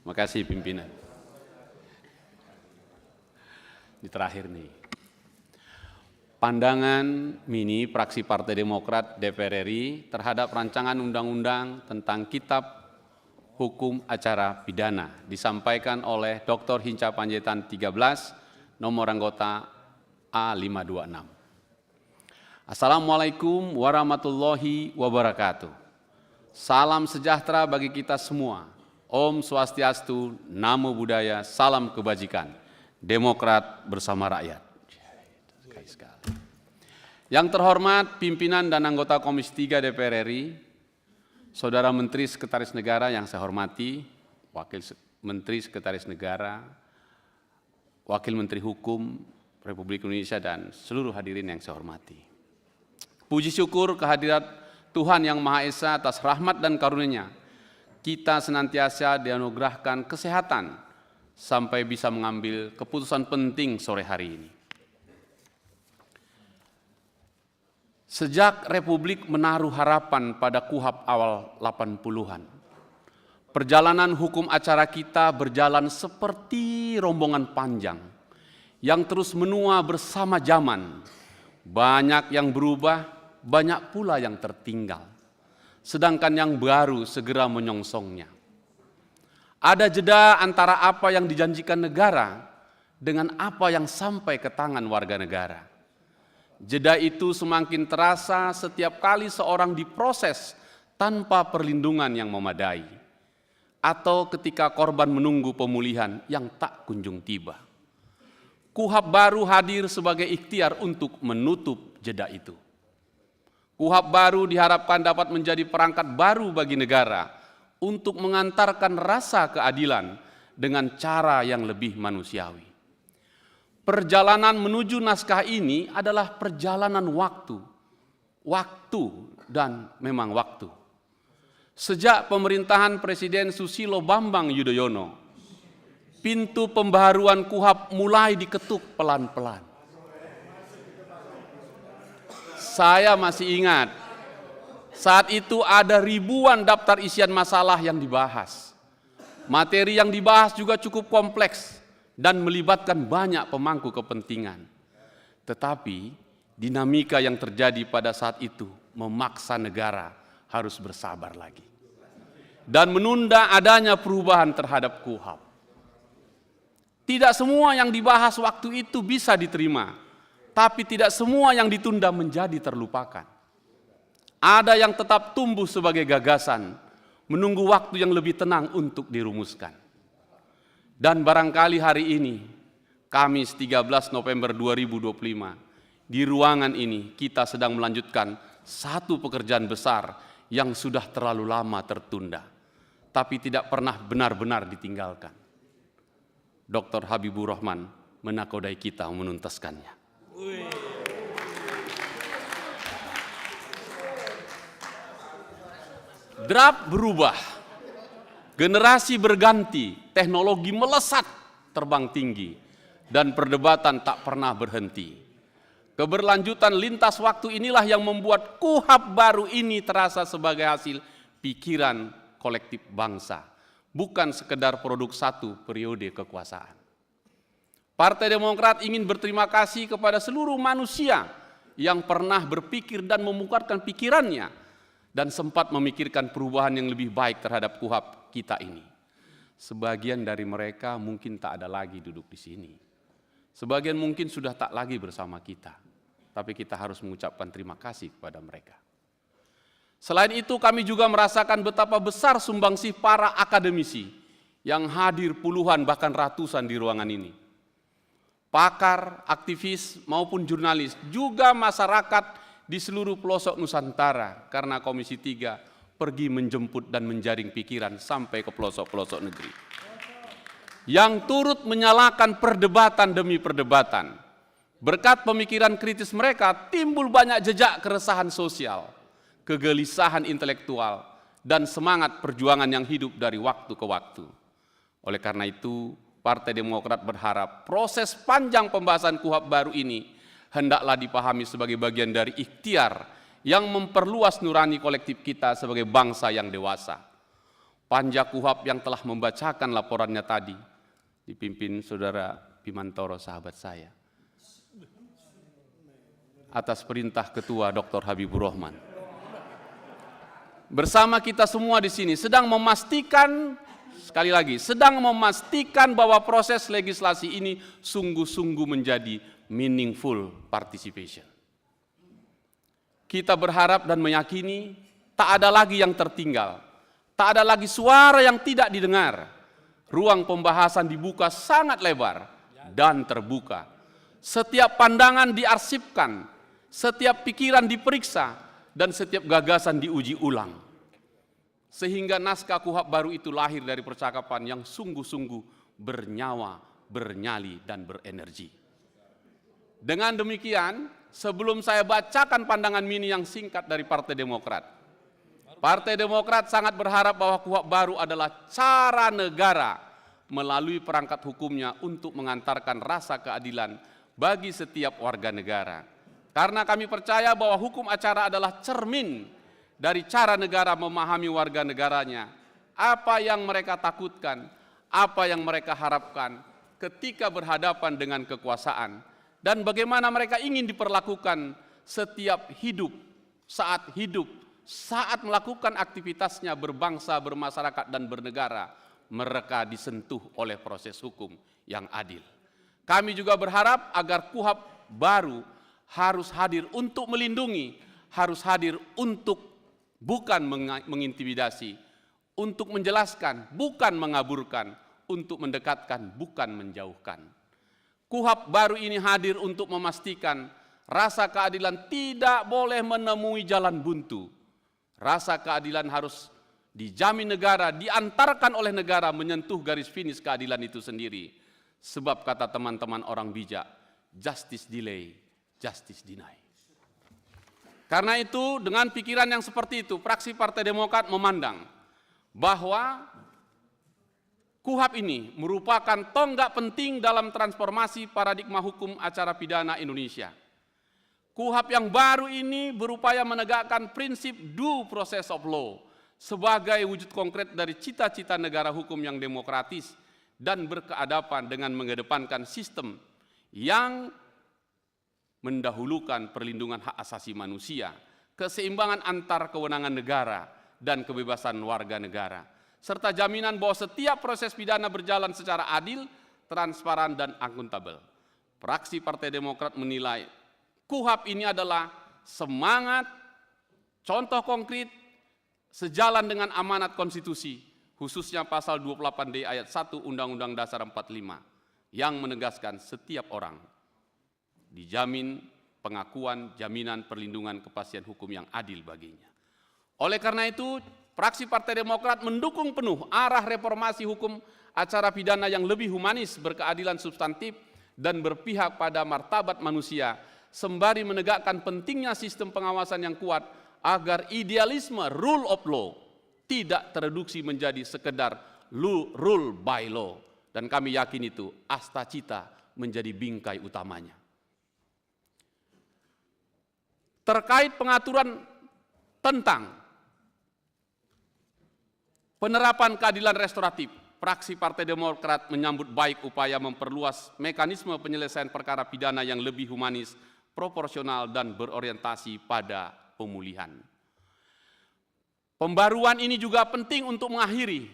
Makasih pimpinan. Di terakhir nih. Pandangan mini fraksi Partai Demokrat DPR RI terhadap rancangan undang-undang tentang Kitab Hukum Acara Pidana disampaikan oleh Dr. Hinca Panjaitan 13, nomor anggota A526. Assalamualaikum warahmatullahi wabarakatuh. Salam sejahtera bagi kita semua. Om Swastiastu, Namo Buddhaya, salam kebajikan. Demokrat bersama rakyat. Yang terhormat pimpinan dan anggota Komisi 3 DPR RI, Saudara Menteri Sekretaris Negara yang saya hormati, Wakil Menteri Sekretaris Negara, Wakil Menteri Hukum Republik Indonesia, dan seluruh hadirin yang saya hormati. Puji syukur kehadirat Tuhan Yang Maha Esa atas rahmat dan karunia-Nya. Kita senantiasa dianugerahkan kesehatan sampai bisa mengambil keputusan penting sore hari ini. Sejak Republik menaruh harapan pada KUHP awal 80-an, perjalanan hukum acara kita berjalan seperti rombongan panjang yang terus menua bersama zaman. Banyak yang berubah, banyak pula yang tertinggal, sedangkan yang baru segera menyongsongnya. Ada jeda antara apa yang dijanjikan negara dengan apa yang sampai ke tangan warga negara. Jeda itu semakin terasa setiap kali seorang diproses tanpa perlindungan yang memadai, atau ketika korban menunggu pemulihan yang tak kunjung tiba. KUHP baru hadir sebagai ikhtiar untuk menutup jeda itu. KUHP baru diharapkan dapat menjadi perangkat baru bagi negara untuk mengantarkan rasa keadilan dengan cara yang lebih manusiawi. Perjalanan menuju naskah ini adalah perjalanan waktu dan memang waktu. Sejak pemerintahan Presiden Susilo Bambang Yudhoyono, pintu pembaharuan KUHP mulai diketuk pelan-pelan. Saya masih ingat, saat itu ada ribuan daftar isian masalah yang dibahas. Materi yang dibahas juga cukup kompleks dan melibatkan banyak pemangku kepentingan. Tetapi dinamika yang terjadi pada saat itu memaksa negara harus bersabar lagi dan menunda adanya perubahan terhadap KUHP. Tidak semua yang dibahas waktu itu bisa diterima, tapi tidak semua yang ditunda menjadi terlupakan. Ada yang tetap tumbuh sebagai gagasan, menunggu waktu yang lebih tenang untuk dirumuskan. Dan barangkali hari ini, Kamis 13 November 2025, di ruangan ini kita sedang melanjutkan satu pekerjaan besar yang sudah terlalu lama tertunda, tapi tidak pernah benar-benar ditinggalkan. Dr. Habibur Rahman menakodai kita menuntaskannya. Draft berubah, generasi berganti, teknologi melesat terbang tinggi, dan perdebatan tak pernah berhenti. Keberlanjutan lintas waktu inilah yang membuat KUHP baru ini terasa sebagai hasil pikiran kolektif bangsa, bukan sekedar produk satu periode kekuasaan. Partai Demokrat ingin berterima kasih kepada seluruh manusia yang pernah berpikir dan memukarkan pikirannya dan sempat memikirkan perubahan yang lebih baik terhadap KUHP kita ini. Sebagian dari mereka mungkin tak ada lagi duduk di sini. Sebagian mungkin sudah tak lagi bersama kita. Tapi kita harus mengucapkan terima kasih kepada mereka. Selain itu, kami juga merasakan betapa besar sumbangsih para akademisi yang hadir puluhan bahkan ratusan di ruangan ini. Pakar, aktivis maupun jurnalis, juga masyarakat di seluruh pelosok Nusantara, karena Komisi 3 pergi menjemput dan menjaring pikiran sampai ke pelosok-pelosok negeri. Yang turut menyalakan perdebatan demi perdebatan. Berkat pemikiran kritis mereka timbul banyak jejak keresahan sosial, kegelisahan intelektual, dan semangat perjuangan yang hidup dari waktu ke waktu. Oleh karena itu, Partai Demokrat berharap proses panjang pembahasan KUHP baru ini hendaklah dipahami sebagai bagian dari ikhtiar yang memperluas nurani kolektif kita sebagai bangsa yang dewasa. Panja KUHAP yang telah membacakan laporannya tadi, dipimpin Saudara Bimantoro sahabat saya, atas perintah Ketua Dr. Habibur Rahman. Bersama kita semua di sini sedang memastikan, sekali lagi, sedang memastikan bahwa proses legislasi ini sungguh-sungguh menjadi meaningful participation. Kita berharap dan meyakini tak ada lagi yang tertinggal, tak ada lagi suara yang tidak didengar. Ruang pembahasan dibuka sangat lebar dan terbuka. Setiap pandangan diarsipkan, setiap pikiran diperiksa, dan setiap gagasan diuji ulang. Sehingga naskah KUHAP baru itu lahir dari percakapan yang sungguh-sungguh bernyawa, bernyali, dan berenergi. Dengan demikian, sebelum saya bacakan pandangan mini yang singkat dari Partai Demokrat, Partai Demokrat sangat berharap bahwa KUHAP baru adalah cara negara melalui perangkat hukumnya untuk mengantarkan rasa keadilan bagi setiap warga negara. Karena kami percaya bahwa hukum acara adalah cermin dari cara negara memahami warga negaranya, apa yang mereka takutkan, apa yang mereka harapkan ketika berhadapan dengan kekuasaan, dan bagaimana mereka ingin diperlakukan setiap hidup, saat melakukan aktivitasnya berbangsa, bermasyarakat, dan bernegara, mereka disentuh oleh proses hukum yang adil. Kami juga berharap agar KUHAP baru harus hadir untuk melindungi, harus hadir untuk bukan mengintimidasi, untuk menjelaskan, bukan mengaburkan, untuk mendekatkan, bukan menjauhkan. KUHAP baru ini hadir untuk memastikan rasa keadilan tidak boleh menemui jalan buntu. Rasa keadilan harus dijamin negara, diantarkan oleh negara menyentuh garis finish keadilan itu sendiri. Sebab kata teman-teman orang bijak, justice delay, justice deny. Karena itu, dengan pikiran yang seperti itu, fraksi Partai Demokrat memandang bahwa KUHAP ini merupakan tonggak penting dalam transformasi paradigma hukum acara pidana Indonesia. KUHAP yang baru ini berupaya menegakkan prinsip due process of law sebagai wujud konkret dari cita-cita negara hukum yang demokratis dan berkeadapan dengan mengedepankan sistem yang mendahulukan perlindungan hak asasi manusia, keseimbangan antar kewenangan negara, dan kebebasan warga negara, serta jaminan bahwa setiap proses pidana berjalan secara adil, transparan, dan akuntabel. Fraksi Partai Demokrat menilai KUHAP ini adalah semangat, contoh konkret, sejalan dengan amanat konstitusi, khususnya pasal 28D ayat 1 Undang-Undang Dasar 45, yang menegaskan setiap orang dijamin pengakuan, jaminan, perlindungan, kepastian hukum yang adil baginya. Oleh karena itu, fraksi Partai Demokrat mendukung penuh arah reformasi hukum acara pidana yang lebih humanis, berkeadilan substantif, dan berpihak pada martabat manusia, sembari menegakkan pentingnya sistem pengawasan yang kuat agar idealisme rule of law tidak tereduksi menjadi sekedar rule by law. Dan kami yakin itu asta cita menjadi bingkai utamanya. Terkait pengaturan tentang penerapan keadilan restoratif, fraksi Partai Demokrat menyambut baik upaya memperluas mekanisme penyelesaian perkara pidana yang lebih humanis, proporsional, dan berorientasi pada pemulihan. Pembaruan ini juga penting untuk mengakhiri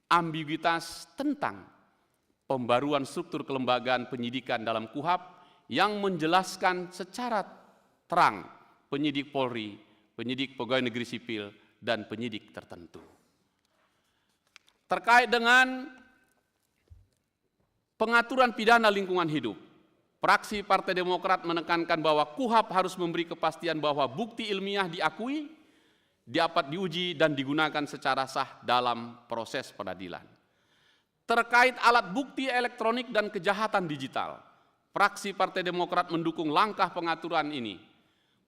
ambiguitas tentang pembaruan struktur kelembagaan penyidikan dalam KUHAP yang menjelaskan secara terang penyidik Polri, penyidik pegawai negeri sipil, dan penyidik tertentu. Terkait dengan pengaturan pidana lingkungan hidup, fraksi Partai Demokrat menekankan bahwa KUHAP harus memberi kepastian bahwa bukti ilmiah diakui, dapat diuji, dan digunakan secara sah dalam proses peradilan. Terkait alat bukti elektronik dan kejahatan digital, fraksi Partai Demokrat mendukung langkah pengaturan ini.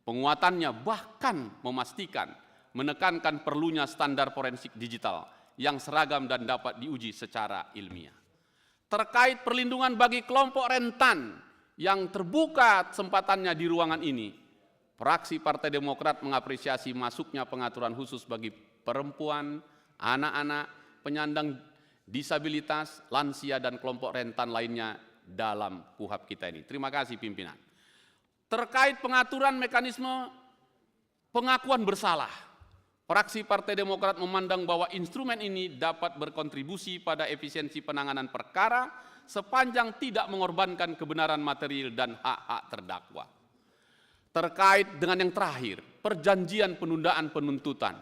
Penguatannya bahkan memastikan menekankan perlunya standar forensik digital yang seragam dan dapat diuji secara ilmiah. Terkait perlindungan bagi kelompok rentan yang terbuka kesempatannya di ruangan ini, fraksi Partai Demokrat mengapresiasi masuknya pengaturan khusus bagi perempuan, anak-anak, penyandang disabilitas, lansia, dan kelompok rentan lainnya dalam KUHP kita ini. Terima kasih pimpinan. Terkait pengaturan mekanisme pengakuan bersalah, fraksi Partai Demokrat memandang bahwa instrumen ini dapat berkontribusi pada efisiensi penanganan perkara sepanjang tidak mengorbankan kebenaran material dan hak-hak terdakwa. Terkait dengan yang terakhir, perjanjian penundaan penuntutan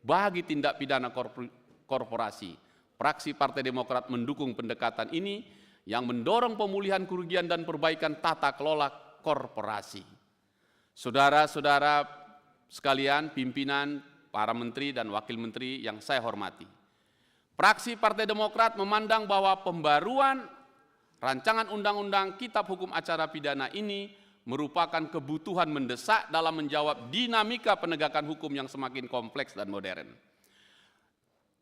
bagi tindak pidana korporasi, fraksi Partai Demokrat mendukung pendekatan ini yang mendorong pemulihan kerugian dan perbaikan tata kelola korporasi. Saudara-saudara sekalian, pimpinan, para menteri dan wakil menteri yang saya hormati, fraksi Partai Demokrat memandang bahwa pembaruan rancangan undang-undang Kitab Hukum Acara Pidana ini merupakan kebutuhan mendesak dalam menjawab dinamika penegakan hukum yang semakin kompleks dan modern.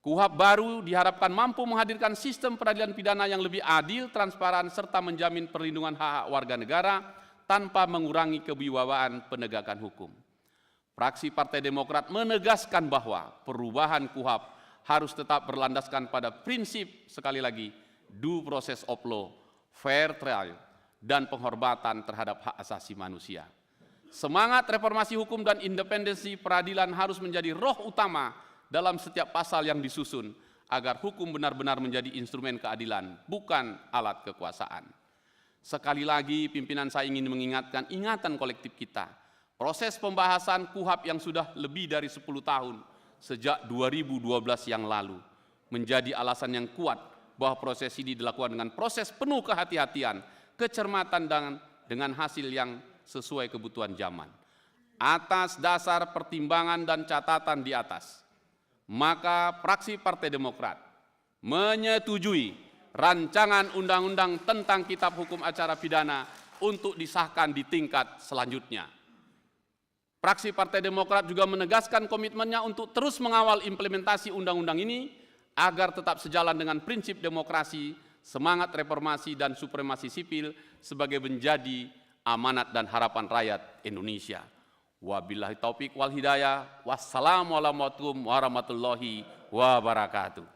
KUHP baru diharapkan mampu menghadirkan sistem peradilan pidana yang lebih adil, transparan, serta menjamin perlindungan hak-hak warga negara tanpa mengurangi kewibawaan penegakan hukum. Fraksi Partai Demokrat menegaskan bahwa perubahan KUHP harus tetap berlandaskan pada prinsip, sekali lagi, due process of law, fair trial, dan penghormatan terhadap hak asasi manusia. Semangat reformasi hukum dan independensi peradilan harus menjadi roh utama dalam setiap pasal yang disusun, agar hukum benar-benar menjadi instrumen keadilan, bukan alat kekuasaan. Sekali lagi, pimpinan saya ingin mengingatkan ingatan kolektif kita, proses pembahasan KUHP yang sudah lebih dari 10 tahun, sejak 2012 yang lalu, menjadi alasan yang kuat bahwa proses ini dilakukan dengan proses penuh kehati-hatian, kecermatan, dan dengan hasil yang sesuai kebutuhan zaman. Atas dasar pertimbangan dan catatan di atas, maka fraksi Partai Demokrat menyetujui rancangan undang-undang tentang Kitab Hukum Acara Pidana untuk disahkan di tingkat selanjutnya. Fraksi Partai Demokrat juga menegaskan komitmennya untuk terus mengawal implementasi undang-undang ini agar tetap sejalan dengan prinsip demokrasi, semangat reformasi, dan supremasi sipil sebagai menjadi amanat dan harapan rakyat Indonesia. Wabillahi taufik wal hidayah. Wassalamualaikum warahmatullahi wabarakatuh.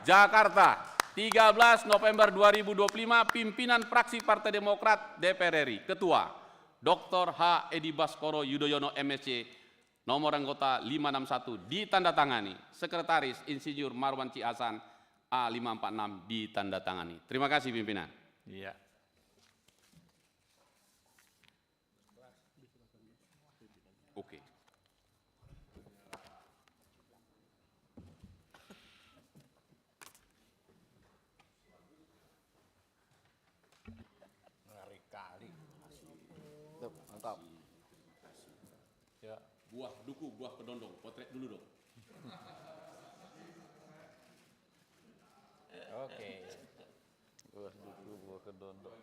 Jakarta, 13 November 2025, pimpinan fraksi Partai Demokrat DPR RI, Ketua Dr. H. Edi Baskoro Yudhoyono MSc, nomor anggota 561, ditandatangani. Sekretaris Insinyur Marwan C. Hasan A546, ditandatangani. Terima kasih pimpinan. Iya. Oke. Ngeri kali. Mantap. Ya. Buah duku, buah kedondong. Potret dulu dong. Oke. Buah duku, buah kedondong.